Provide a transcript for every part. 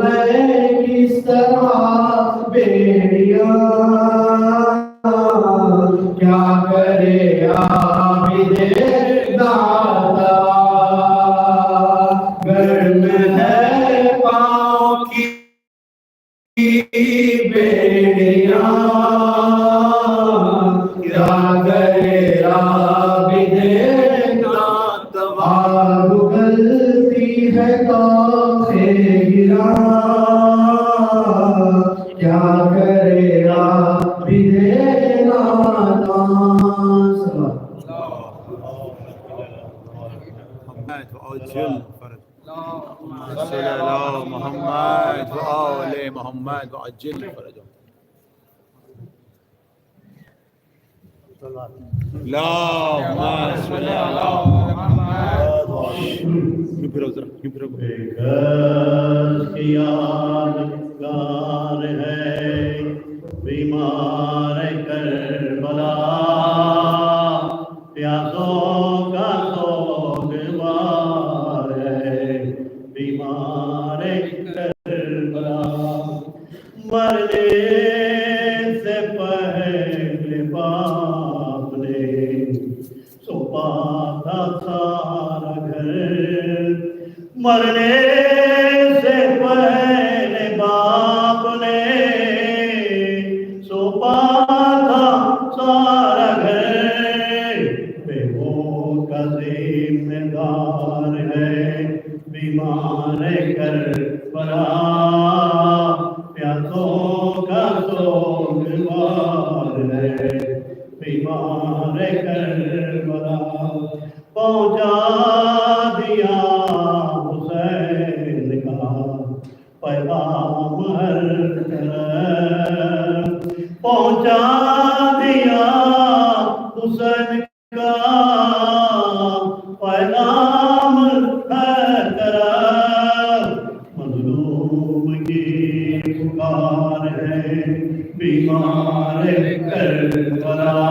میں کس طرح بیڑیاں کیا کرے عابد داتا گرم ہے پاؤں کی بیڑیاں کیا کرے عابد داتا آگ اگلتی ہے کیا کرے عابد نادان صلی اللہ محمد و آل محمد وعجل فرجهم اللهم صل على محمد یادگار ہے بیمار کربلا پیاسوں کا سوگوار ہے بیمار کربلا مرنے سے پہلے باپ نے سوپا تھا سارا گھر مرنے سے پہلے باپ نے سوپا تھا سارا گھر بیووں کا ذمہ دار ہے بیمار کربلا پیاسوں کا سوگوار ہے بیمار کربلا پہنچا دیا حسین کا پیغام ہر طرف پہنچا دیا حسین کا پیغام ہر طرف مظلوم کی پکار ہے بیمار کربلا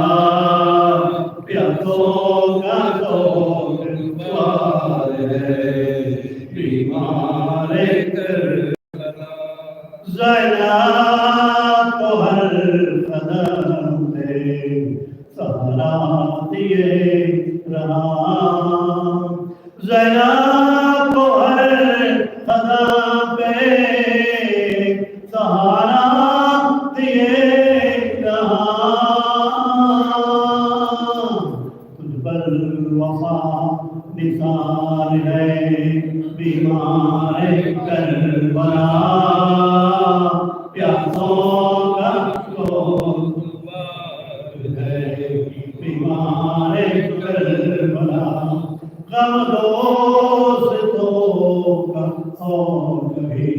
پیاسوں کا سوگوار ہے بیمار کربلا زینب کو ہر قدم پہ سہارا دیے رہا زینب کو ہر قدم پہ سہارا دیے رہا تجھ پر وفا نثار ہے بیمار کربلا پیاسوں کا سوگوار ہے بیمار کربلا غم دوستوں کا اور کبھی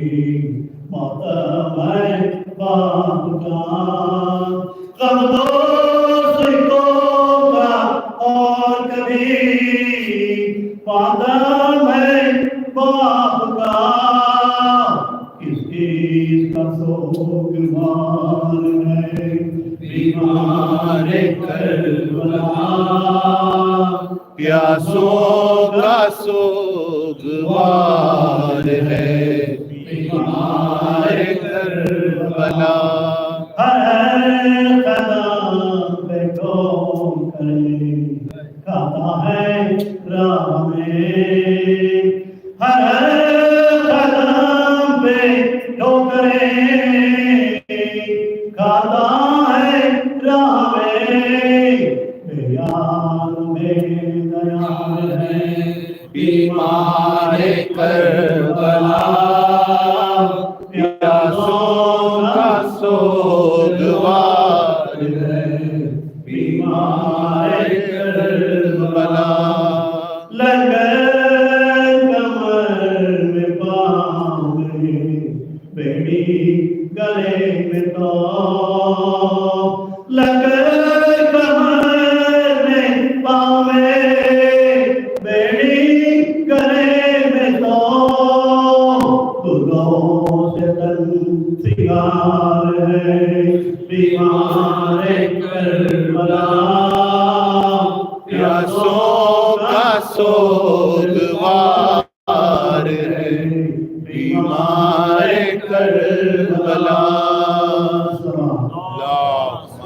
ماتم ہے باپ کا غم دوستوں کا اور کبھی ماتم ہے باپ کا کس چیز کا سوگوار ہے بیمار کربلا پیاسوں کا سوگوار ہے بیمار کربلا ہر قدم پہ کون کرے کھاتا ہے راہ میں ہر قدم پہ ٹھوکریں کھاتا ہے راہ میں بے یار بے دیار ہے بیمار کربلا پیاسوں کا سوگوار ہے بیمار کربلا لگے کمر میں پاؤں میں بیڑی گلے میں تو لگے کمر میں پاؤں میں بیڑی گلے میں تو گلوں سے تن سنگار ہے بیمار کربلا پیاسوں کا سوگوار ہے بیمار پر